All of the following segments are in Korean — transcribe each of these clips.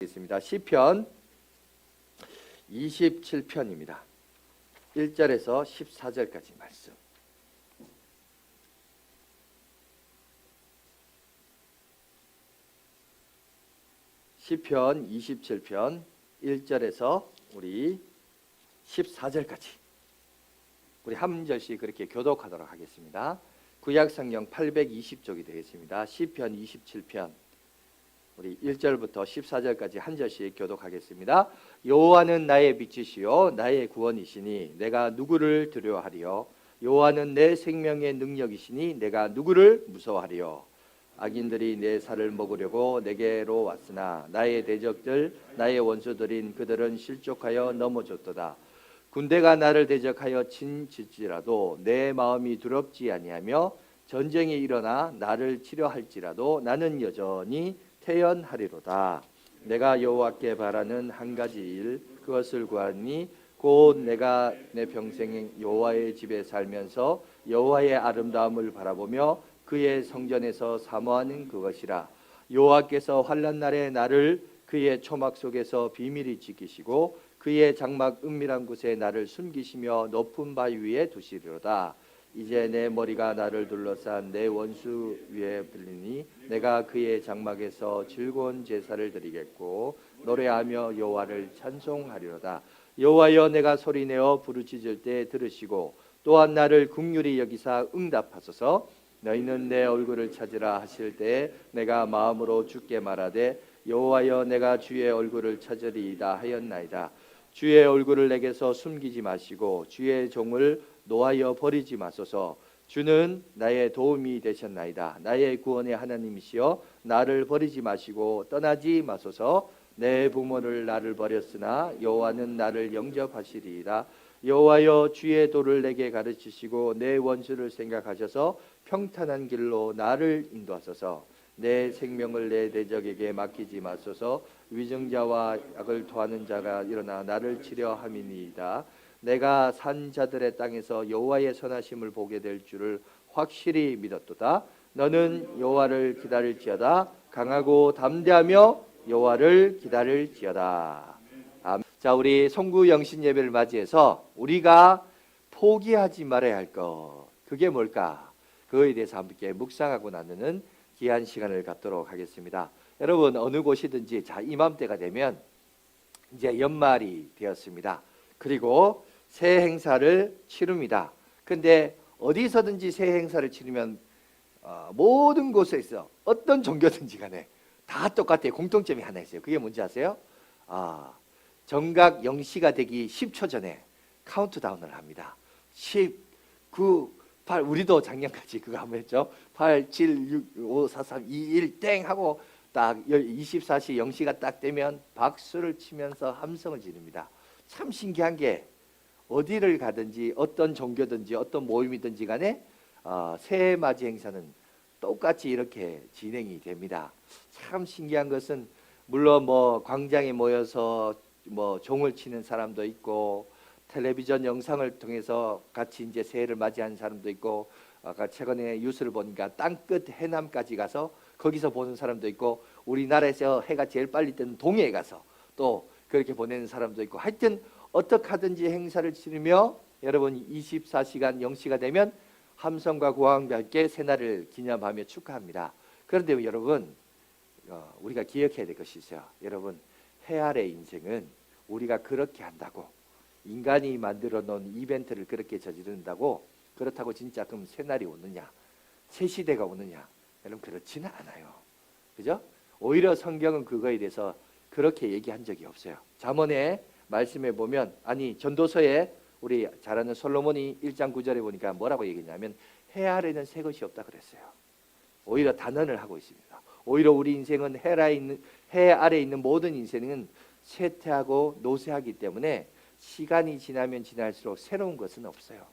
하겠습니다. 시편 27편입니다. 1절에서 14절까지 말씀. 시편 27편 1절에서 우리 14절까지 우리 한 절씩 그렇게 교독하도록 하겠습니다. 구약성경 820쪽이 되겠습니다. 시편 27편 우리 1절부터 14절까지 한 절씩 교독하겠습니다. 여호와는 나의 빛이시요 나의 구원이시니 내가 누구를 두려워하리요. 여호와는 내 생명의 능력이시니 내가 누구를 무서워하리요. 악인들이 내 살을 먹으려고 내게로 왔으나 나의 대적들 나의 원수들인 그들은 실족하여 넘어졌도다. 군대가 나를 대적하여 친질지라도 내 마음이 두렵지 아니하며 전쟁이 일어나 나를 치려할지라도 나는 여전히 태연하리로다. 내가 여호와께 바라는 한 가지 일 그것을 구하니 곧 내가 내 평생 여호와의 집에 살면서 여호와의 아름다움을 바라보며 그의 성전에서 사모하는 그것이라. 여호와께서 환난 날에 나를 그의 초막 속에서 비밀히 지키시고 그의 장막 은밀한 곳에 나를 숨기시며 높은 바위 위에 두시리로다. 이제 내 머리가 나를 둘러싼 내 원수 위에 들리니 내가 그의 장막에서 즐거운 제사를 드리겠고 노래하며 여호와를 찬송하리로다. 여호와여 내가 소리내어 부르짖을 때 들으시고 또한 나를 긍휼히 여기사 응답하소서. 너희는 내 얼굴을 찾으라 하실 때에 내가 마음으로 주께 말하되 여호와여 내가 주의 얼굴을 찾으리이다 하였나이다. 주의 얼굴을 내게서 숨기지 마시고 주의 종을 노하여 버리지 마소서. 주는 나의 도움이 되셨나이다. 나의 구원의 하나님이시여 나를 버리지 마시고 떠나지 마소서. 내 부모를 나를 버렸으나 여호와는 나를 영접하시리이다. 여호와여 주의 도를 내게 가르치시고 내 원수를 생각하셔서 평탄한 길로 나를 인도하소서. 내 생명을 내 대적에게 맡기지 마소서. 위증자와 악을 토하는 자가 일어나 나를 치려 함이니이다. 내가 산 자들의 땅에서 여호와의 선하심을 보게 될 줄을 확실히 믿었도다. 너는 여호와를 기다릴지어다. 강하고 담대하며 여호와를 기다릴지어다. 아멘. 자, 우리 송구 영신 예배를 맞이해서 우리가 포기하지 말아야 할 것, 그게 뭘까? 그거에 대해서 함께 묵상하고 나누는 귀한 시간을 갖도록 하겠습니다. 여러분 어느 곳이든지 자 이맘때가 되면 이제 연말이 되었습니다. 그리고 새해 행사를 치릅니다. 근데 어디서든지 새해 행사를 치르면 모든 곳에서 어떤 종교든지 간에 다 똑같아요. 공통점이 하나 있어요. 그게 뭔지 아세요? 정각 0시가 되기 10초 전에 카운트다운을 합니다. 10, 9, 8, 우리도 작년까지 그거 한번 했죠. 8, 7, 6, 5, 4, 3, 2, 1 땡 하고 딱 24시 0시가 딱 되면 박수를 치면서 함성을 지릅니다. 참 신기한 게 어디를 가든지 어떤 종교든지 어떤 모임이든지 간에 새해 맞이 행사는 똑같이 이렇게 진행이 됩니다. 참 신기한 것은 물론 뭐 광장에 모여서 뭐 종을 치는 사람도 있고 텔레비전 영상을 통해서 같이 이제 새해를 맞이하는 사람도 있고 아까 최근에 뉴스를 보니까 땅끝 해남까지 가서 거기서 보는 사람도 있고 우리나라에서 해가 제일 빨리 뜨는 동해에 가서 또 그렇게 보내는 사람도 있고 하여튼 어떻게 하든지 행사를 치르며 여러분 24시간 0시가 되면 함성과 고함과 함께 새날을 기념하며 축하합니다. 그런데 여러분 우리가 기억해야 될 것이 있어요. 여러분 해 아래 인생은 우리가 그렇게 한다고 인간이 만들어 놓은 이벤트를 그렇게 저지른다고 그렇다고 진짜 그럼 새날이 오느냐 새 시대가 오느냐 여러분 그렇지는 않아요. 그죠? 오히려 성경은 그거에 대해서 그렇게 얘기한 적이 없어요. 잠언에 말씀해 보면 아니 전도서에 우리 잘 아는 솔로몬이 1장 9절에 보니까 뭐라고 얘기했냐면 해 아래는 새 것이 없다 그랬어요. 오히려 단언을 하고 있습니다. 오히려 우리 인생은 해 아래 있는 모든 인생은 쇠퇴하고 노쇠하기 때문에 시간이 지나면 지날수록 새로운 것은 없어요.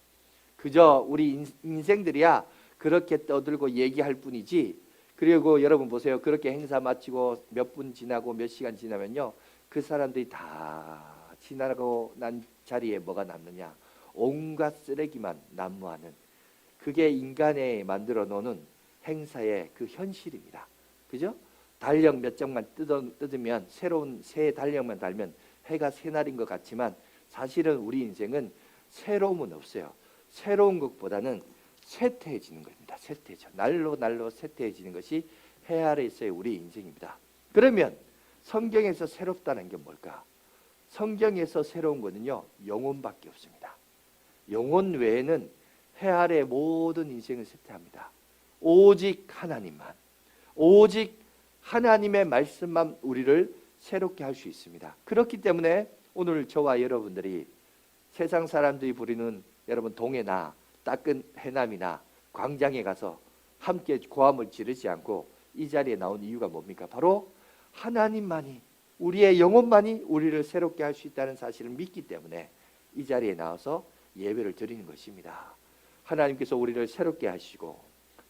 그저 우리 인생들이야 그렇게 떠들고 얘기할 뿐이지. 그리고 여러분 보세요. 그렇게 행사 마치고 몇 분 지나고 몇 시간 지나면요 그 사람들이 다 지나고 난 자리에 뭐가 남느냐 온갖 쓰레기만 난무하는 그게 인간에 만들어 놓는 행사의 그 현실입니다. 그죠? 달력 몇 장만 뜯으면 새로운 새 달력만 달면 해가 새날인 것 같지만 사실은 우리 인생은 새로움은 없어요. 새로운 것보다는 쇠퇴해지는 겁니다. 쇠퇴죠. 날로 쇠퇴해지는 것이 해 아래에서의 우리 인생입니다. 그러면 성경에서 새롭다는 게 뭘까? 성경에서 새로운 것은요, 영혼밖에 없습니다. 영혼 외에는 해 아래 모든 인생을 쇠퇴합니다. 오직 하나님만, 오직 하나님의 말씀만 우리를 새롭게 할 수 있습니다. 그렇기 때문에 오늘 저와 여러분들이 세상 사람들이 부리는 여러분 동해나 따끈 해남이나 광장에 가서 함께 고함을 지르지 않고 이 자리에 나온 이유가 뭡니까? 바로 하나님만이, 우리의 영혼만이 우리를 새롭게 할 수 있다는 사실을 믿기 때문에 이 자리에 나와서 예배를 드리는 것입니다. 하나님께서 우리를 새롭게 하시고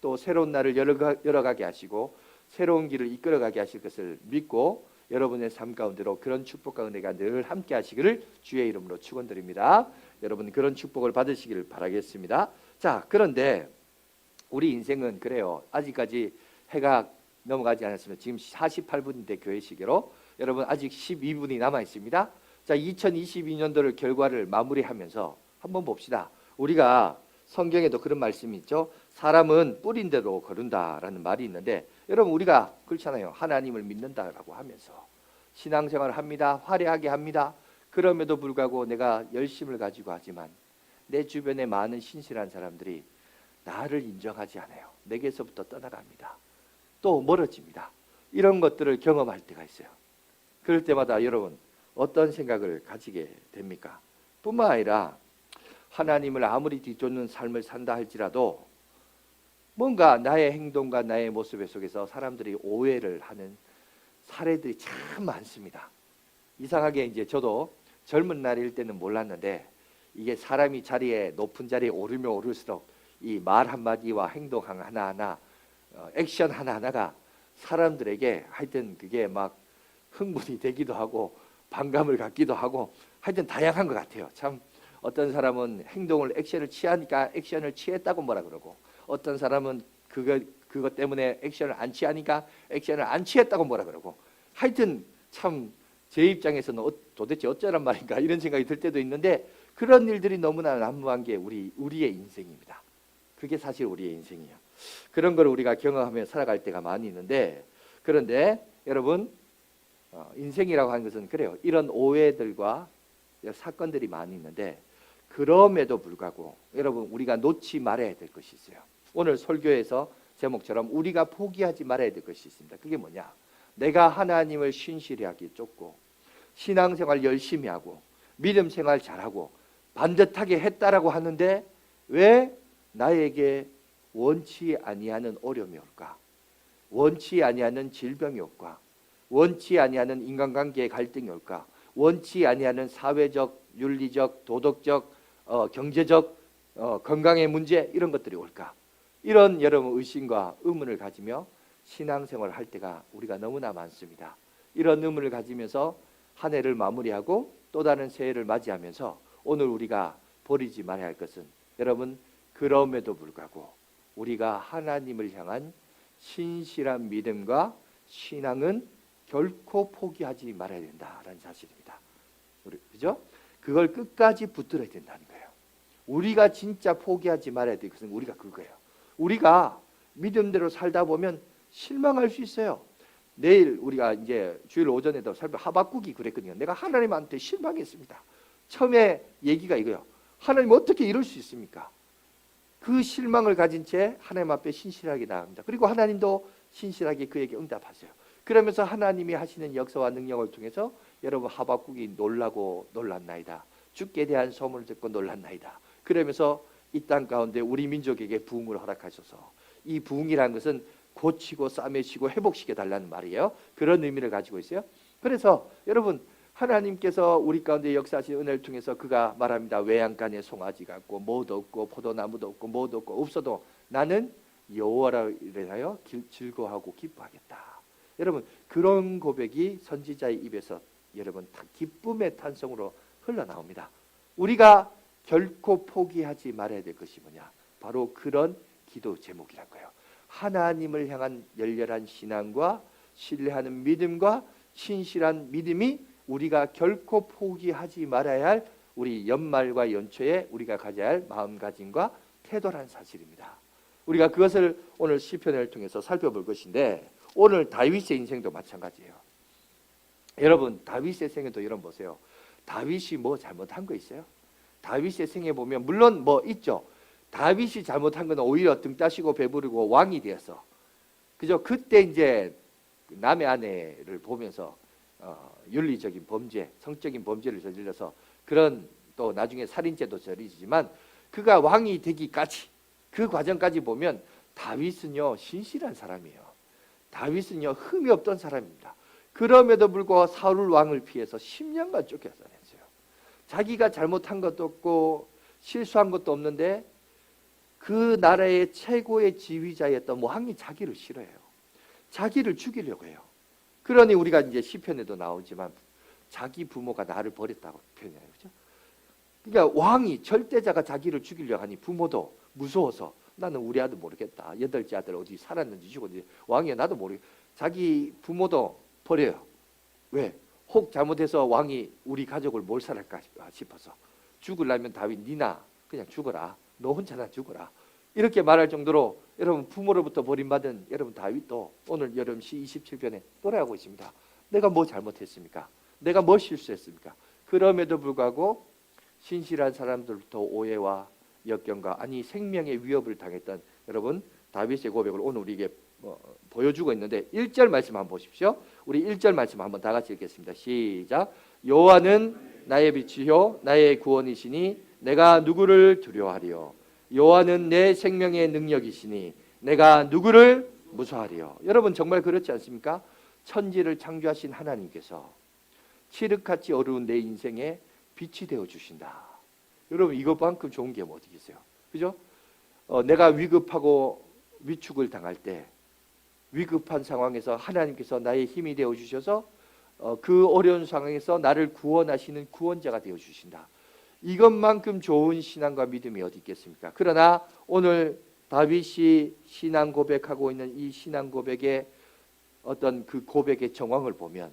또 새로운 날을 열어가게 하시고 새로운 길을 이끌어가게 하실 것을 믿고 여러분의 삶 가운데로 그런 축복과 은혜가 늘 함께 하시기를 주의 이름으로 축원드립니다. 여러분 그런 축복을 받으시기를 바라겠습니다. 자, 그런데 우리 인생은 그래요. 아직까지 해가 넘어가지 않았습니다. 지금 48분인데 교회 시계로 여러분 아직 12분이 남아 있습니다. 자, 2022년도를 결과를 마무리하면서 한번 봅시다. 우리가 성경에도 그런 말씀이 있죠. 사람은 뿌린 대로 거른다라는 말이 있는데 여러분 우리가 그렇잖아요. 하나님을 믿는다라고 하면서 신앙생활을 합니다. 화려하게 합니다. 그럼에도 불구하고 내가 열심을 가지고 하지만 내 주변에 많은 신실한 사람들이 나를 인정하지 않아요. 내게서부터 떠나갑니다. 또 멀어집니다. 이런 것들을 경험할 때가 있어요. 그럴 때마다 여러분 어떤 생각을 가지게 됩니까? 뿐만 아니라 하나님을 아무리 뒤쫓는 삶을 산다 할지라도 뭔가 나의 행동과 나의 모습 속에서 사람들이 오해를 하는 사례들이 참 많습니다. 이상하게 이제 저도 젊은 날일 때는 몰랐는데 이게 사람이 높은 자리에 오르면 오를수록 이 말 한마디와 행동 하나하나 액션 하나하나가 사람들에게 하여튼 그게 막 흥분이 되기도 하고 반감을 갖기도 하고 하여튼 다양한 것 같아요. 참 어떤 사람은 행동을 액션을 취하니까 액션을 취했다고 뭐라 그러고 어떤 사람은 그것 때문에 액션을 안 취하니까 액션을 안 취했다고 뭐라 그러고 하여튼 참 제 입장에서는 도대체 어쩌란 말인가 이런 생각이 들 때도 있는데 그런 일들이 너무나 난무한 게 우리의 인생입니다. 그게 사실 우리의 인생이에요. 그런 걸 우리가 경험하며 살아갈 때가 많이 있는데 그런데 여러분 인생이라고 하는 것은 그래요. 이런 오해들과 사건들이 많이 있는데 그럼에도 불구하고 여러분 우리가 놓지 말아야 될 것이 있어요. 오늘 설교에서 제목처럼 우리가 포기하지 말아야 될 것이 있습니다. 그게 뭐냐? 내가 하나님을 신실히 하기 쫓고 신앙생활 열심히 하고 믿음 생활 잘하고 반듯하게 했다라고 하는데 왜 나에게 원치 아니하는 어려움이 올까? 원치 아니하는 질병이 올까? 원치 아니하는 인간관계의 갈등이 올까? 원치 아니하는 사회적, 윤리적, 도덕적, 경제적, 건강의 문제 이런 것들이 올까? 이런 여러분 의심과 의문을 가지며 신앙생활을 할 때가 우리가 너무나 많습니다. 이런 의문을 가지면서 한 해를 마무리하고 또 다른 새해를 맞이하면서 오늘 우리가 버리지 말아야 할 것은 여러분 그럼에도 불구하고 우리가 하나님을 향한 신실한 믿음과 신앙은 결코 포기하지 말아야 된다라는 사실입니다. 그죠? 그걸 끝까지 붙들어야 된다는 거예요. 우리가 진짜 포기하지 말아야 될 것은 우리가 그거예요. 우리가 믿음대로 살다 보면 실망할 수 있어요. 내일 우리가 이제 주일 오전에도 살펴 하박국이 그랬거든요. 내가 하나님한테 실망했습니다. 처음에 얘기가 이거예요. 하나님 어떻게 이럴 수 있습니까? 그 실망을 가진 채 하나님 앞에 신실하게 나갑니다. 그리고 하나님도 신실하게 그에게 응답하세요. 그러면서 하나님이 하시는 역사와 능력을 통해서 여러분 하박국이 놀랐나이다. 주께 대한 소문을 듣고 놀랐나이다. 그러면서 이 땅 가운데 우리 민족에게 부흥을 허락하셔서 이 부흥이라는 것은 고치고 싸매시고 회복시켜 달라는 말이에요. 그런 의미를 가지고 있어요. 그래서 여러분 하나님께서 우리 가운데 역사하신 은혜를 통해서 그가 말합니다. 외양간에 송아지가 없고 뭐도 없고 포도나무도 없고 뭐도 없고 없어도 나는 여호와라 인하여 즐거워하고 기뻐하겠다. 여러분 그런 고백이 선지자의 입에서 여러분 기쁨의 탄성으로 흘러나옵니다. 우리가 결코 포기하지 말아야 될 것이 뭐냐? 바로 그런 기도 제목이란 거예요. 하나님을 향한 열렬한 신앙과 신뢰하는 믿음과 신실한 믿음이 우리가 결코 포기하지 말아야 할 우리 연말과 연초에 우리가 가져야 할 마음가짐과 태도라는 사실입니다. 우리가 그것을 오늘 시편을 통해서 살펴볼 것인데, 오늘 다윗의 인생도 마찬가지예요. 여러분, 다윗의 생애도 여러분 보세요. 다윗이 뭐 잘못한 거 있어요? 다윗의 생애 보면 물론 뭐 있죠. 다윗이 잘못한 건 오히려 등 따시고 배부르고 왕이 되어서, 그죠? 그때 이제 남의 아내를 보면서 윤리적인 범죄, 성적인 범죄를 저질러서 그런, 또 나중에 살인죄도 저지르지만 그가 왕이 되기까지 그 과정까지 보면 다윗은요 신실한 사람이에요. 다윗은요 흠이 없던 사람입니다. 그럼에도 불구하고 사울 왕을 피해서 10년간 쫓겨다녔어요. 자기가 잘못한 것도 없고 실수한 것도 없는데 그 나라의 최고의 지휘자였던 왕이 자기를 싫어해요. 자기를 죽이려고 해요. 그러니 우리가 이제 시편에도 나오지만 자기 부모가 나를 버렸다고 표현해요. 그렇죠? 그러니까 왕이, 절대자가 자기를 죽이려고 하니 부모도 무서워서 나는 우리 아들 모르겠다. 8째 아들 어디 살았는지 죽었는지 왕이야 나도 모르겠다. 자기 부모도 버려요. 왜? 혹 잘못해서 왕이 우리 가족을 몰살할까 싶어서. 죽으려면 다윗 니나 그냥 죽어라. 너 혼자나 죽어라. 이렇게 말할 정도로 여러분 부모로부터 버림받은 여러분 다윗도 오늘 여러분 시 27편에 노래하고 있습니다. 내가 뭐 잘못했습니까? 내가 뭐 실수했습니까? 그럼에도 불구하고 신실한 사람들부터 오해와 역경과 아니 생명의 위협을 당했던 여러분 다윗의 고백을 오늘 우리에게 보여주고 있는데 1절 말씀 한번 보십시오. 우리 1절 말씀 한번 다 같이 읽겠습니다. 시작. 여호와는 나의 빛이요 나의 구원이시니 내가 누구를 두려워하리요. 여호와는 내 생명의 능력이시니 내가 누구를 무서워하리요. 여러분 정말 그렇지 않습니까? 천지를 창조하신 하나님께서 칠흑같이 어두운 내 인생에 빛이 되어 주신다. 여러분 이것만큼 좋은 게 뭐 어디 있어요? 그죠? 내가 위급하고 위축을 당할 때 위급한 상황에서 하나님께서 나의 힘이 되어 주셔서 그 어려운 상황에서 나를 구원하시는 구원자가 되어 주신다. 이것만큼 좋은 신앙과 믿음이 어디 있겠습니까? 그러나 오늘 다윗이 신앙 고백하고 있는 이 신앙 고백의 어떤 그 고백의 정황을 보면,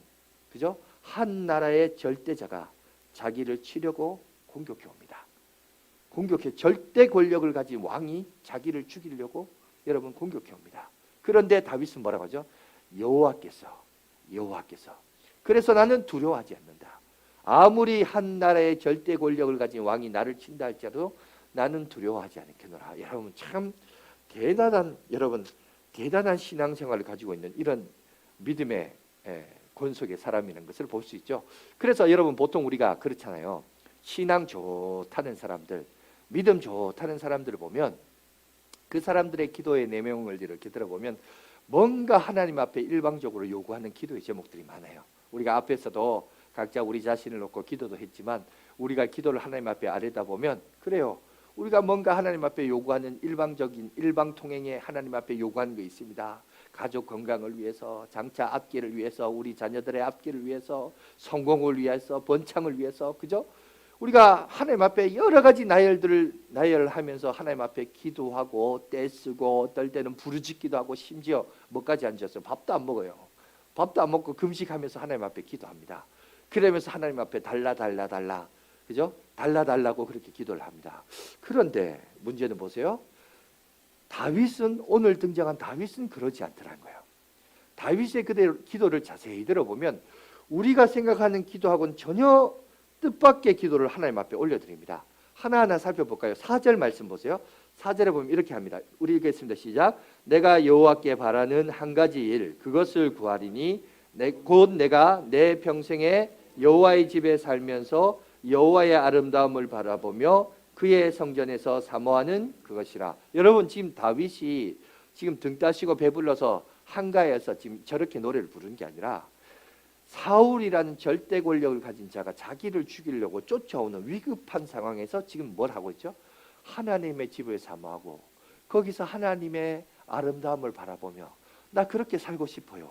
그죠? 한 나라의 절대자가 자기를 치려고 공격해 옵니다. 공격해, 절대 권력을 가진 왕이 자기를 죽이려고 여러분 공격해 옵니다. 그런데 다윗은 뭐라고 하죠? 여호와께서. 그래서 나는 두려워하지 않는다. 아무리 한 나라의 절대 권력을 가진 왕이 나를 친다 할지라도 나는 두려워하지 않겠노라. 여러분 참 대단한, 여러분 대단한 신앙생활을 가지고 있는 이런 믿음의 권속의 사람이라는 것을 볼 수 있죠. 그래서 여러분 보통 우리가 그렇잖아요. 신앙 좋다는 사람들, 믿음 좋다는 사람들을 보면 그 사람들의 기도의 내용을 이렇게 들어보면 뭔가 하나님 앞에 일방적으로 요구하는 기도의 제목들이 많아요. 우리가 앞에서도 각자 우리 자신을 놓고 기도도 했지만 우리가 기도를 하나님 앞에 아뢰다 보면 그래요. 우리가 뭔가 하나님 앞에 요구하는 일방적인 일방통행에 하나님 앞에 요구하는 게 있습니다. 가족 건강을 위해서, 장차 앞길을 위해서, 우리 자녀들의 앞길을 위해서, 성공을 위해서, 번창을 위해서, 그죠? 우리가 하나님 앞에 여러 가지 나열하면서 하나님 앞에 기도하고 떼쓰고 어떨 때는 부르짖기도 하고 심지어 뭐까지 앉았어요? 밥도 안 먹어요. 밥도 안 먹고 금식하면서 하나님 앞에 기도합니다. 그러면서 하나님 앞에 달라 그죠? 달라고 그렇게 기도를 합니다. 그런데 문제는 보세요. 다윗은, 오늘 등장한 다윗은 그러지 않더라는 거예요. 다윗의 그대로 기도를 자세히 들어보면 우리가 생각하는 기도하고는 전혀 뜻밖의 기도를 하나님 앞에 올려드립니다. 하나하나 살펴볼까요? 4절 말씀 보세요. 4절에 보면 이렇게 합니다. 우리 읽겠습니다. 시작. 내가 여호와께 바라는 한 가지 일, 그것을 구하리니 곧 내가 내 평생에 여호와의 집에 살면서 여호와의 아름다움을 바라보며 그의 성전에서 사모하는 그것이라. 여러분 지금 다윗이 지금 등 따시고 배불러서 한가해서 지금 저렇게 노래를 부르는 게 아니라 사울이라는 절대 권력을 가진 자가 자기를 죽이려고 쫓아오는 위급한 상황에서 지금 뭘 하고 있죠? 하나님의 집을 사모하고 거기서 하나님의 아름다움을 바라보며 나 그렇게 살고 싶어요.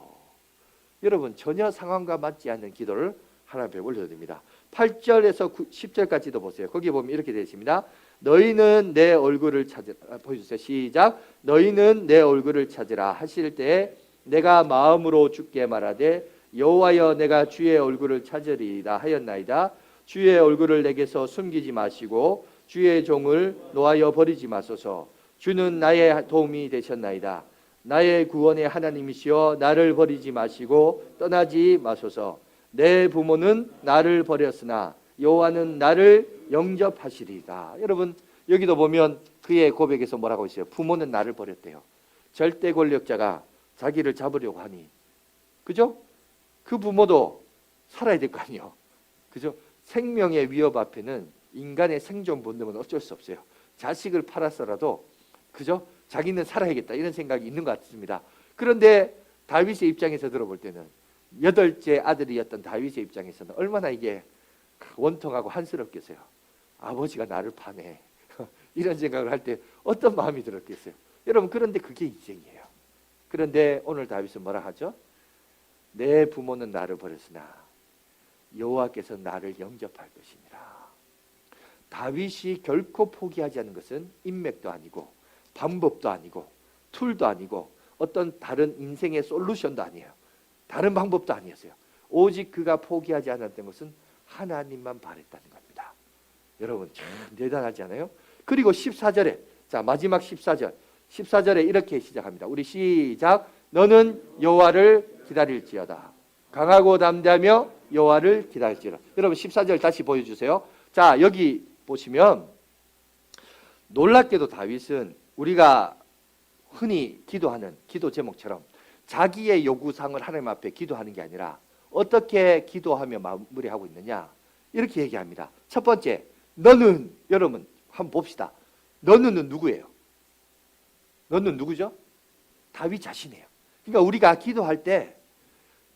여러분 전혀 상황과 맞지 않는 기도를 하나님께 올려드립니다. 8절에서 10절까지도 보세요. 거기 보면 이렇게 되어 있습니다. 너희는 내 얼굴을 찾으라. 보여주세요. 시작. 너희는 내 얼굴을 찾으라 하실 때 내가 마음으로 주께 말하되 여호와여 내가 주의 얼굴을 찾으리라 하였나이다. 주의 얼굴을 내게서 숨기지 마시고 주의 종을 놓아여 버리지 마소서. 주는 나의 도움이 되셨나이다. 나의 구원의 하나님이시여 나를 버리지 마시고 떠나지 마소서. 내 부모는 나를 버렸으나 여호와는 나를 영접하시리이다. 여러분 여기도 보면 그의 고백에서 뭐라고 있어요? 부모는 나를 버렸대요. 절대 권력자가 자기를 잡으려고 하니, 그죠? 그 부모도 살아야 될 거 아니에요. 그죠? 생명의 위협 앞에는 인간의 생존 본능은 어쩔 수 없어요. 자식을 팔아서라도, 그죠? 자기는 살아야겠다 이런 생각이 있는 것 같습니다. 그런데 다윗의 입장에서 들어볼 때는 8째 아들이었던 다윗의 입장에서는 얼마나 이게 원통하고 한스럽겠어요. 아버지가 나를 파네. 이런 생각을 할 때 어떤 마음이 들었겠어요. 여러분 그런데 그게 인생이에요. 그런데 오늘 다윗은 뭐라 하죠? 내 부모는 나를 버렸으나 여호와께서 나를 영접할 것이니라. 다윗이 결코 포기하지 않은 것은 인맥도 아니고 방법도 아니고 툴도 아니고 어떤 다른 인생의 솔루션도 아니에요. 다른 방법도 아니었어요. 오직 그가 포기하지 않았던 것은 하나님만 바랬다는 겁니다. 여러분 참 대단하지 않아요? 그리고 14절에 자 마지막 14절에 이렇게 시작합니다. 우리 시작. 너는 여호와를 기다릴지어다. 강하고 담대하며 여호와를 기다릴지어다. 여러분 14절 다시 보여주세요. 자 여기 보시면 놀랍게도 다윗은 우리가 흔히 기도하는 기도 제목처럼 자기의 요구사항을 하나님 앞에 기도하는 게 아니라 어떻게 기도하며 마무리하고 있느냐 이렇게 얘기합니다. 첫 번째, 너는, 여러분 한번 봅시다. 너는 누구예요? 너는 누구죠? 다윗 자신이에요. 그러니까 우리가 기도할 때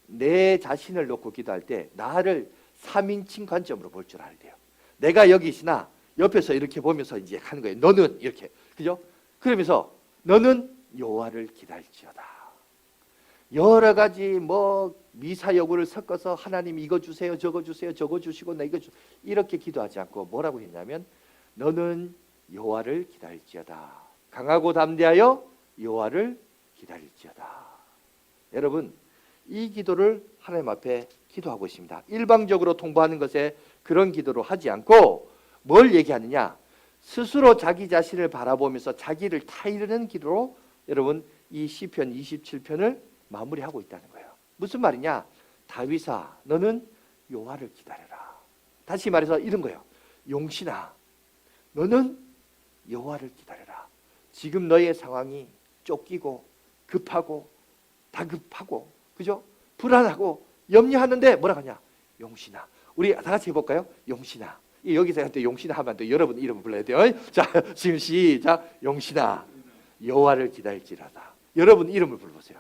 내 자신을 놓고 기도할 때 나를 3인칭 관점으로 볼 줄 알아야 돼요. 내가 여기 있으나 옆에서 이렇게 보면서 이제 하는 거예요. 너는 이렇게, 그죠? 그러면서 너는 여호와를 기다릴지어다. 여러 가지 뭐 미사여구를 섞어서 하나님 이거 주세요, 저거 주세요, 저거 주시고 나 이거 이렇게 기도하지 않고 뭐라고 했냐면 너는 여호와를 기다릴지어다. 강하고 담대하여 여호와를 기다릴지어다. 여러분 이 기도를 하나님 앞에 기도하고 있습니다. 일방적으로 통보하는 것에 그런 기도를 하지 않고 뭘 얘기하느냐? 스스로 자기 자신을 바라보면서 자기를 타이르는 기도로 여러분 이 시편 27편을 마무리하고 있다는 거예요. 무슨 말이냐? 다윗아 너는 여호와를 기다려라. 다시 말해서 이런 거예요. 용신아 너는 여호와를 기다려라. 지금 너의 상황이 쫓기고 급하고 다급하고 그죠? 불안하고 염려하는데 뭐라 하냐? 용신아. 우리 다 같이 해볼까요? 용신아. 여기서 할 때 용신아 하면 또 여러분 이름 불러야 돼요. 자 지금 시작. 용신아 여호와를 기다릴지라다. 여러분 이름을 불러보세요.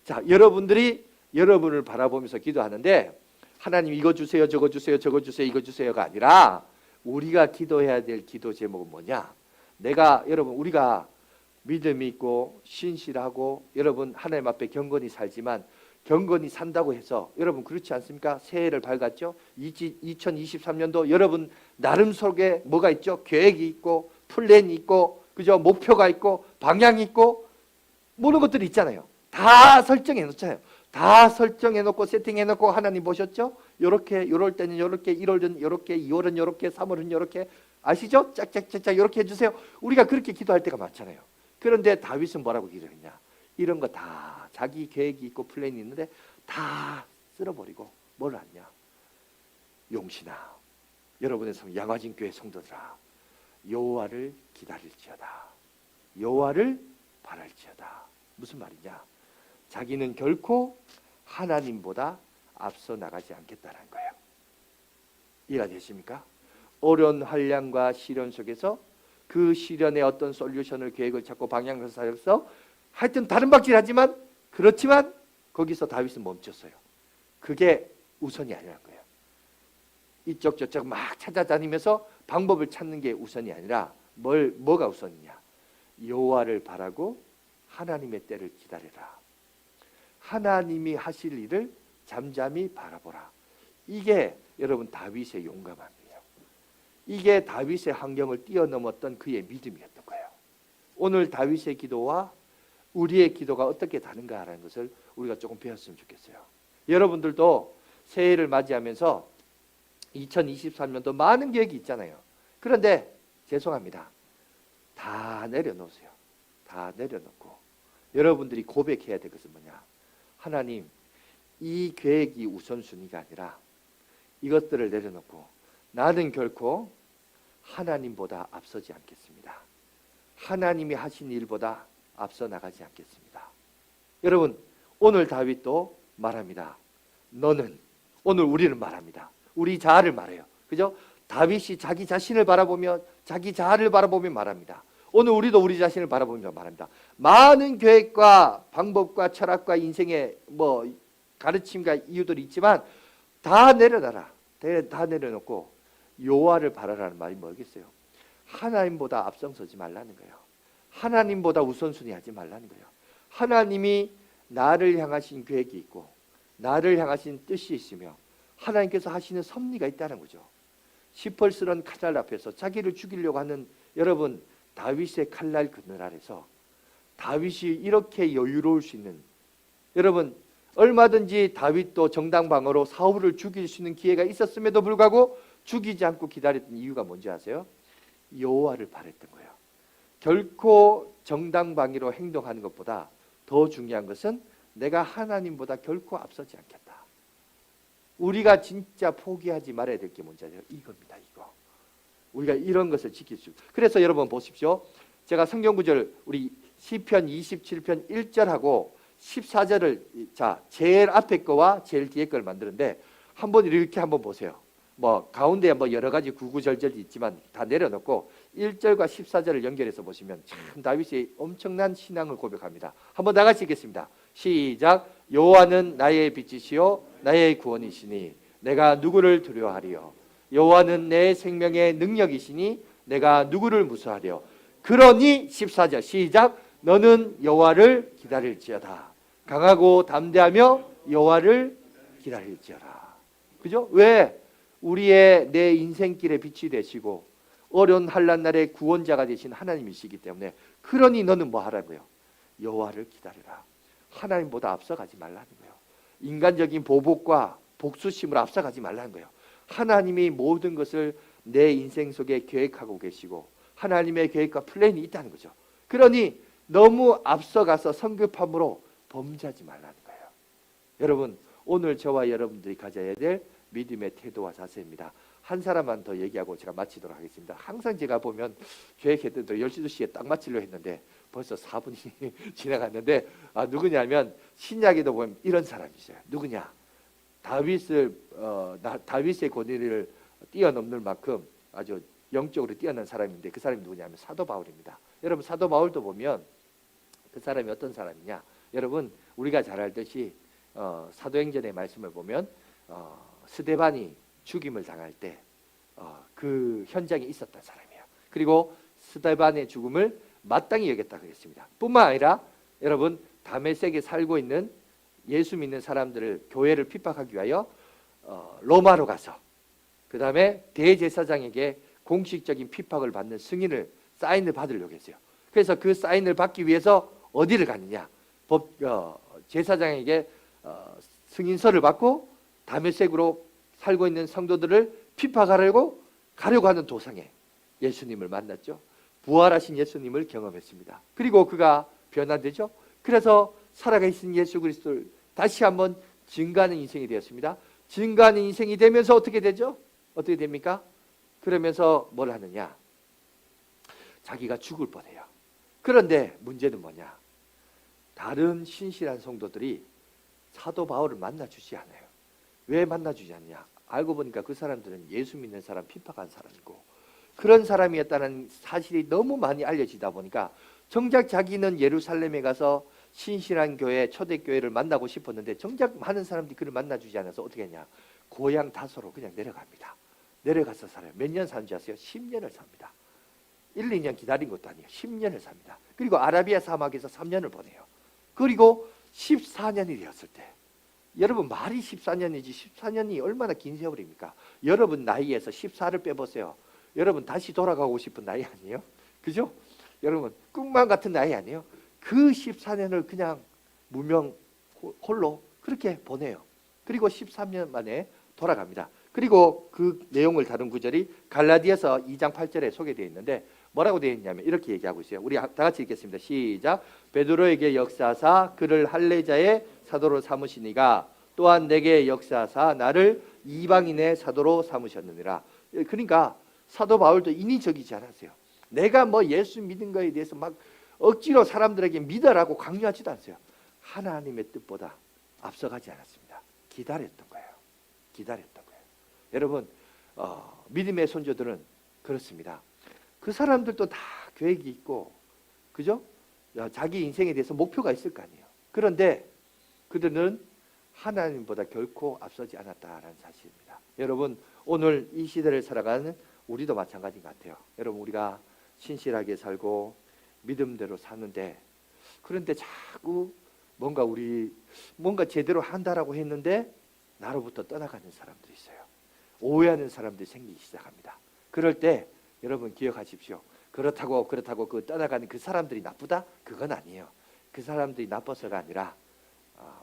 자 여러분들이 여러분을 바라보면서 기도하는데 하나님 이거 주세요 저거 주세요 저거 주세요 이거 주세요가 아니라 우리가 기도해야 될 기도 제목은 뭐냐? 내가 여러분 우리가 믿음이 있고 신실하고 여러분 하나님 앞에 경건히 살지만 경건히 산다고 해서 여러분 그렇지 않습니까? 새해를 밝았죠? 2023년도 여러분 나름 속에 뭐가 있죠? 계획이 있고 플랜이 있고 그죠? 목표가 있고 방향이 있고 모든 것들이 있잖아요. 다 설정해 놓잖아요. 다 설정해 놓고 세팅해 놓고 하나님 보셨죠? 요렇게 요럴 때는 요렇게 1월은 요렇게 2월은 요렇게 3월은 요렇게 아시죠? 짝짝짝짝 요렇게 해주세요. 우리가 그렇게 기도할 때가 많잖아요. 그런데 다윗은 뭐라고 기도했냐? 이런 거 다 자기 계획이 있고 플랜이 있는데 다 쓸어버리고 뭘 하냐? 용신아 여러분의 양화진 교회 성도들아 여호와를 기다릴지어다. 여호와를 바랄지어다. 무슨 말이냐? 자기는 결코 하나님보다 앞서 나가지 않겠다는 거예요. 이해가 되십니까? 어려운 환난과 시련 속에서 그 시련의 어떤 솔루션을 계획을 찾고 방향을 찾아서 하여튼 다른 박질하지만 그렇지만 거기서 다윗은 멈췄어요. 그게 우선이 아니라는 거예요. 이쪽 저쪽 막 찾아다니면서 방법을 찾는 게 우선이 아니라 뭐가 우선이냐? 여호와를 바라고 하나님의 때를 기다려라. 하나님이 하실 일을 잠잠히 바라보라. 이게 여러분 다윗의 용감함이에요. 이게 다윗의 환경을 뛰어넘었던 그의 믿음이었던 거예요. 오늘 다윗의 기도와 우리의 기도가 어떻게 다른가라는 것을 우리가 조금 배웠으면 좋겠어요. 여러분들도 새해를 맞이하면서 2023년도 많은 계획이 있잖아요. 그런데 죄송합니다. 다 내려놓으세요. 다 내려놓고 여러분들이 고백해야 될 것은 뭐냐? 하나님, 이 계획이 우선순위가 아니라 이것들을 내려놓고 나는 결코 하나님보다 앞서지 않겠습니다. 하나님이 하신 일보다 앞서 나가지 않겠습니다. 여러분, 오늘 다윗도 말합니다. 너는, 오늘 우리는 말합니다. 우리 자아를 말해요. 그죠? 다윗이 자기 자신을 바라보며 자기 자아를 바라보며 말합니다. 오늘 우리도 우리 자신을 바라보며 말합니다. 많은 계획과 방법과 철학과 인생의 가르침과 이유들이 있지만 다 내려놔라. 다 내려놓고 여호와를 바라라는 말이 뭐겠어요? 하나님보다 앞장서지 말라는 거예요. 하나님보다 우선순위 하지 말라는 거예요. 하나님이 나를 향하신 계획이 있고 나를 향하신 뜻이 있으며 하나님께서 하시는 섭리가 있다는 거죠. 시펄스런 칼날 앞에서 자기를 죽이려고 하는 여러분, 다윗의 칼날 그늘 아래서 다윗이 이렇게 여유로울 수 있는, 여러분 얼마든지 다윗도 정당방어로 사울을 죽일 수 있는 기회가 있었음에도 불구하고 죽이지 않고 기다렸던 이유가 뭔지 아세요? 여호와를 바랬던 거예요. 결코 정당방위로 행동하는 것보다 더 중요한 것은 내가 하나님보다 결코 앞서지 않겠다. 우리가 진짜 포기하지 말아야 될 게 뭔지 아세요? 이겁니다. 이거. 우리가 이런 것을 지킬 수. 그래서 여러분 보십시오. 제가 성경 구절 우리 시편 27편 1절하고 14절을 제일 앞에 거와 제일 뒤에 걸 만드는데 한번 이렇게 한번 보세요. 가운데 여러 가지 구구절절이 있지만 다 내려놓고 1절과 14절을 연결해서 보시면 참 다윗이 엄청난 신앙을 고백합니다. 한번 다 같이 읽겠습니다. 시작. 여호와는 나의 빛이시요 나의 구원이시니 내가 누구를 두려워하리요. 여호와는 내 생명의 능력이시니 내가 누구를 무서워하리요. 그러니 14절 시작. 너는 여호와를 기다릴지어다. 강하고 담대하며 여호와를 기다릴지어다. 그죠? 왜? 우리의 내 인생길에 빛이 되시고 어려운 한란 날에 구원자가 되신 하나님이시기 때문에 그러니 너는 뭐 하라고요? 여호와를 기다려라. 하나님보다 앞서가지 말라는 거예요. 인간적인 보복과 복수심으로 앞서가지 말라는 거예요. 하나님이 모든 것을 내 인생 속에 계획하고 계시고 하나님의 계획과 플랜이 있다는 거죠. 그러니 너무 앞서가서 성급함으로 범죄하지 말라는 거예요. 여러분, 오늘 저와 여러분들이 가져야 될 믿음의 태도와 자세입니다. 한 사람만 더 얘기하고 제가 마치도록 하겠습니다. 항상 제가 보면 계획했던 12시에 딱 마치려고 했는데 벌써 4분이 지나갔는데 누구냐면 신약에도 보면 이런 사람이 있어요. 누구냐? 다윗의 권위를 뛰어넘는 만큼 아주 영적으로 뛰어난 사람인데 그 사람이 누구냐면 사도 바울입니다. 여러분, 사도 바울도 보면 그 사람이 어떤 사람이냐? 여러분, 우리가 잘 알듯이 사도행전의 말씀을 보면 스데반이 죽임을 당할 때 그 현장에 있었던 사람이에요. 그리고 스데반의 죽음을 마땅히 여겼다 그랬습니다. 뿐만 아니라 여러분, 다메섹에 살고 있는 예수 믿는 사람들을 교회를 핍박하기 위하여 로마로 가서 그 다음에 대제사장에게 공식적인 핍박을 받는 승인을 사인을 받으려고 했어요. 그래서 그 사인을 받기 위해서 어디를 갔느냐? 제사장에게 승인서를 받고 다메섹으로 살고 있는 성도들을 핍박하려고 가려고 하는 도상에 예수님을 만났죠. 부활하신 예수님을 경험했습니다. 그리고 그가 변화되죠. 그래서 살아계신 예수 그리스도를 다시 한번 증거하는 인생이 되었습니다. 증거하는 인생이 되면서 어떻게 되죠? 어떻게 됩니까? 그러면서 뭘 하느냐? 자기가 죽을 뻔해요. 그런데 문제는 뭐냐? 다른 신실한 성도들이 사도 바울을 만나주지 않아요. 왜 만나주지 않냐? 알고 보니까 그 사람들은 예수 믿는 사람 핍박한 사람이고 그런 사람이었다는 사실이 너무 많이 알려지다 보니까 정작 자기는 예루살렘에 가서 신실한 교회, 초대교회를 만나고 싶었는데 정작 많은 사람들이 그를 만나주지 않아서 어떻게 했냐? 고향 다소로 그냥 내려갑니다. 내려가서 살아요. 몇 년 사는 줄 아세요? 10년을 삽니다. 1, 2년 기다린 것도 아니에요. 10년을 삽니다. 그리고 아라비아 사막에서 3년을 보내요. 그리고 14년이 되었을 때 여러분, 말이 14년이지 14년이 얼마나 긴 세월입니까? 여러분 나이에서 14를 빼보세요. 여러분 다시 돌아가고 싶은 나이 아니에요? 그죠? 여러분 꿈만 같은 나이 아니에요? 그 14년을 그냥 무명 홀로 그렇게 보내요. 그리고 13년 만에 돌아갑니다. 그리고 그 내용을 다룬 구절이 갈라디아서 2장 8절에 소개되어 있는데 뭐라고 되어 있냐면 이렇게 얘기하고 있어요. 우리 다 같이 읽겠습니다. 시작. 베드로에게 역사하사 그를 할례자의 사도로 삼으시니가 또한 내게 역사하사 나를 이방인의 사도로 삼으셨느니라. 그러니까 사도 바울도 인위적이지 않았어요. 내가 뭐 예수 믿은 거에 대해서 막 억지로 사람들에게 믿으라고 강요하지도 않았어요. 하나님의 뜻보다 앞서가지 않았습니다. 기다렸던 거예요. 기다렸던 거예요. 여러분, 믿음의 손자들은 그렇습니다. 그 사람들도 다 계획이 있고, 그죠? 자기 인생에 대해서 목표가 있을 거 아니에요. 그런데 그들은 하나님보다 결코 앞서지 않았다라는 사실입니다. 여러분, 오늘 이 시대를 살아가는 우리도 마찬가지인 것 같아요. 여러분, 우리가 신실하게 살고 믿음대로 사는데, 그런데 자꾸 뭔가 제대로 한다라고 했는데 나로부터 떠나가는 사람들이 있어요. 오해하는 사람들이 생기기 시작합니다. 그럴 때 여러분 기억하십시오. 그렇다고 그 떠나가는 그 사람들이 나쁘다? 그건 아니에요. 그 사람들이 나빠서가 아니라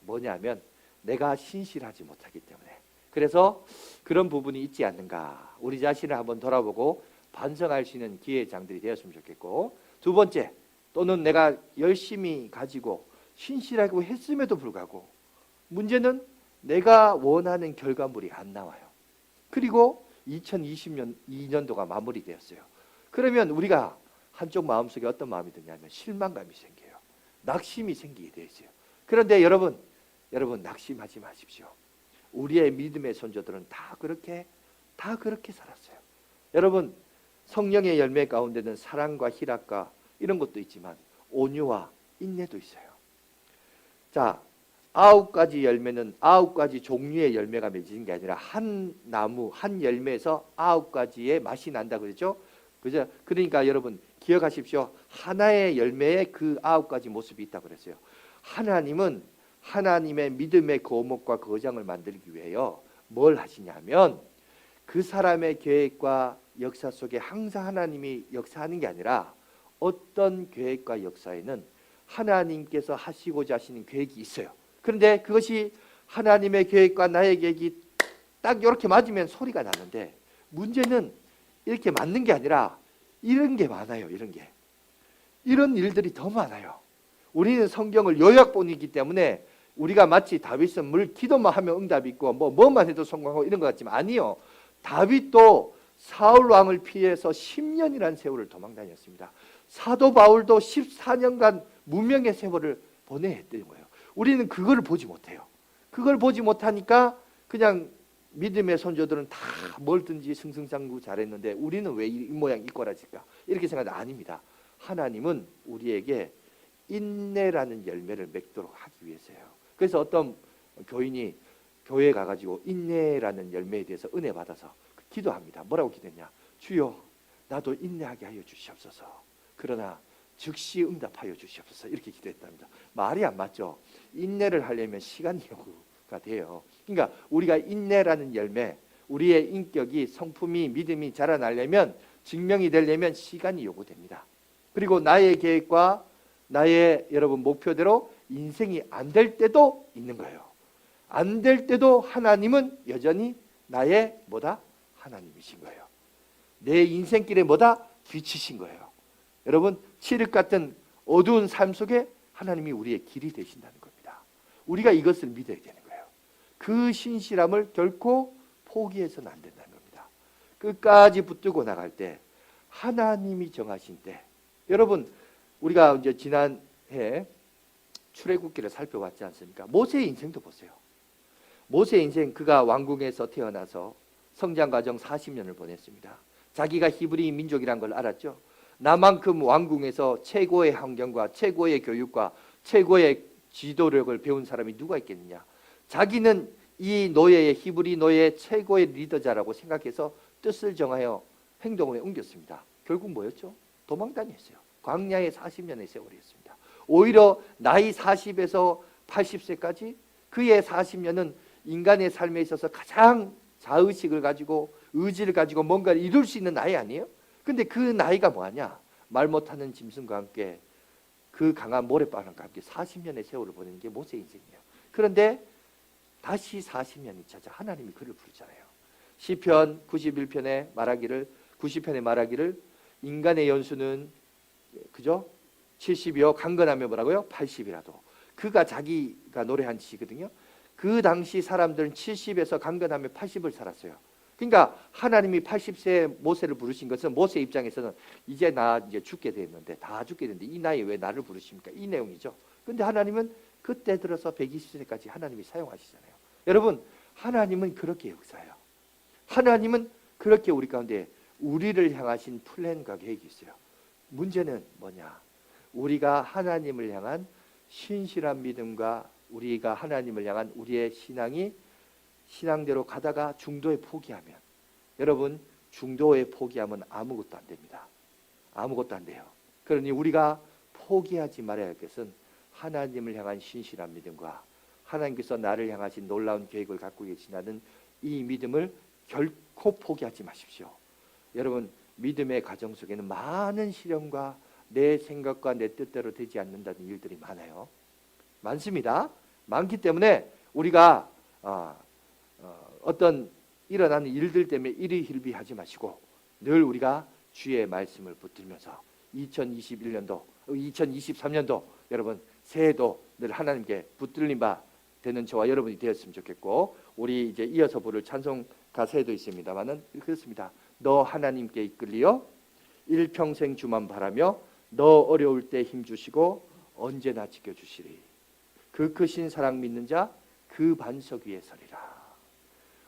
뭐냐면 내가 신실하지 못하기 때문에. 그래서 그런 부분이 있지 않는가. 우리 자신을 한번 돌아보고 반성할 수 있는 기회장들이 되었으면 좋겠고, 두 번째, 또는 내가 열심히 가지고 신실하고 했음에도 불구하고 문제는 내가 원하는 결과물이 안 나와요. 그리고 2022년도가 마무리되었어요. 그러면 우리가 한쪽 마음속에 어떤 마음이 드냐면 실망감이 생겨요. 낙심이 생기게 되어 있어요. 그런데 여러분 낙심하지 마십시오. 우리의 믿음의 선조들은 다 그렇게 살았어요. 여러분, 성령의 열매 가운데는 사랑과 희락과 이런 것도 있지만 온유와 인내도 있어요. 자, 9가지 열매는 9가지 종류의 열매가 맺어진 게 아니라 한 나무, 한 열매에서 9가지의 맛이 난다 그러죠. 그죠? 그러니까 여러분 기억하십시오. 하나의 열매에 그 9가지 모습이 있다고 그랬어요. 하나님은 하나님의 믿음의 거목과 거장을 만들기 위해요. 뭘 하시냐면 그 사람의 계획과 역사 속에 항상 하나님이 역사하는 게 아니라 어떤 계획과 역사에는 하나님께서 하시고자 하시는 계획이 있어요. 그런데 그것이 하나님의 계획과 나의 계획이 딱 이렇게 맞으면 소리가 나는데, 문제는 이렇게 맞는 게 아니라 이런 게 많아요. 이런 일들이 더 많아요. 우리는 성경을 요약본이기 때문에 우리가 마치 다윗은 물 기도만 하면 응답이 있고 뭐만 해도 성공하고 이런 것 같지만 아니요. 다윗도 사울 왕을 피해서 10년이라는 세월을 도망 다녔습니다. 사도 바울도 14년간 무명의 세월을 보내야 했던 거예요. 우리는 그걸 보지 못해요. 그걸 보지 못하니까 그냥 믿음의 선조들은 다 뭘든지 승승장구 잘했는데 우리는 왜 이 모양 이 꼴아질까? 이렇게 생각하는데 아닙니다. 하나님은 우리에게 인내라는 열매를 맺도록 하기 위해서요. 그래서 어떤 교인이 교회에 가가지고 인내라는 열매에 대해서 은혜 받아서 기도합니다. 뭐라고 기도했냐? 주여, 나도 인내하게 하여 주시옵소서. 그러나 즉시 응답하여 주시옵소서. 이렇게 기도했답니다. 말이 안 맞죠? 인내를 하려면 시간 요구가 돼요. 그러니까 우리가 인내라는 열매, 우리의 인격이 성품이 믿음이 자라나려면, 증명이 되려면 시간이 요구됩니다. 그리고 나의 계획과 나의 여러분 목표대로 인생이 안 될 때도 있는 거예요. 안 될 때도 하나님은 여전히 나의 뭐다? 하나님이신 거예요. 내 인생길에 뭐다? 빛이신 거예요. 여러분, 칠흑 같은 어두운 삶 속에 하나님이 우리의 길이 되신다는 겁니다. 우리가 이것을 믿어야 되는 거예요. 그 신실함을 결코 포기해서는 안 된다는 겁니다. 끝까지 붙들고 나갈 때, 하나님이 정하신 때, 여러분 우리가 이제 지난해 출애굽기를 살펴봤지 않습니까? 모세의 인생도 보세요. 모세의 인생, 그가 왕궁에서 태어나서 성장 과정 40년을 보냈습니다. 자기가 히브리 민족이란 걸 알았죠. 나만큼 왕궁에서 최고의 환경과 최고의 교육과 최고의 지도력을 배운 사람이 누가 있겠느냐. 자기는 이 노예의 히브리 노예의 최고의 리더자라고 생각해서 뜻을 정하여 행동을 옮겼습니다. 결국 뭐였죠? 도망 다녔어요. 광야의 40년의 세월이었습니다. 오히려 나이 40에서 80세까지 그의 40년은 인간의 삶에 있어서 가장 자의식을 가지고 의지를 가지고 뭔가를 이룰 수 있는 나이 아니에요? 근데 그 나이가 뭐하냐? 말 못하는 짐승과 함께 그 강한 모래바람과 함께 40년의 세월을 보내는 게 모세의 인생이에요. 그런데 다시 40년이 찾아 하나님이 그를 부르잖아요. 시편 91편에 말하기를 90편에 말하기를 인간의 연수는 그죠? 70이요 강건하며 뭐라고요? 80이라도. 그가 자기가 노래한 시거든요. 그 당시 사람들은 70에서 강건하며 80을 살았어요. 그러니까 하나님이 80세에 모세를 부르신 것은 모세 입장에서는 이제 죽게 됐는데 다 죽게 됐는데 이 나이에 왜 나를 부르십니까? 이 내용이죠. 근데 하나님은 그때 들어서 120세까지 하나님이 사용하시잖아요. 여러분, 하나님은 그렇게 역사해요. 하나님은 그렇게 우리 가운데 우리를 향하신 플랜과 계획이 있어요. 문제는 뭐냐? 우리가 하나님을 향한 신실한 믿음과 우리가 하나님을 향한 우리의 신앙이 신앙대로 가다가 중도에 포기하면, 여러분, 중도에 포기하면 아무것도 안 됩니다. 아무것도 안 돼요. 그러니 우리가 포기하지 말아야 할 것은 하나님을 향한 신실한 믿음과 하나님께서 나를 향하신 놀라운 계획을 갖고 계시다는 이 믿음을 결코 포기하지 마십시오. 여러분, 믿음의 과정 속에는 많은 시련과 내 생각과 내 뜻대로 되지 않는다는 일들이 많아요. 많습니다. 많기 때문에 우리가 어떤 일어나는 일들 때문에 일희일비하지 마시고 늘 우리가 주의 말씀을 붙들면서 2021년도, 2023년도 여러분 새해도 늘 하나님께 붙들린 바 되는 저와 여러분이 되었으면 좋겠고, 우리 이제 이어서 부를 찬송 가사에도 있습니다만은 그렇습니다. 너 하나님께 이끌리어 일평생 주만 바라며 너 어려울 때 힘주시고 언제나 지켜주시리. 그 크신 사랑 믿는 자 그 반석 위에 서리라.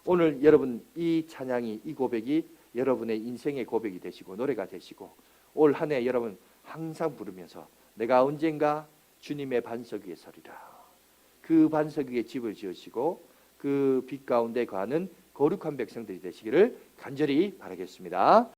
오늘 여러분 이 찬양이, 이 고백이 여러분의 인생의 고백이 되시고 노래가 되시고 올 한 해 여러분 항상 부르면서 내가 언젠가 주님의 반석 위에 서리라. 그 반석 위에 집을 지으시고 그 빛 가운데 거하는 거룩한 백성들이 되시기를 간절히 바라겠습니다.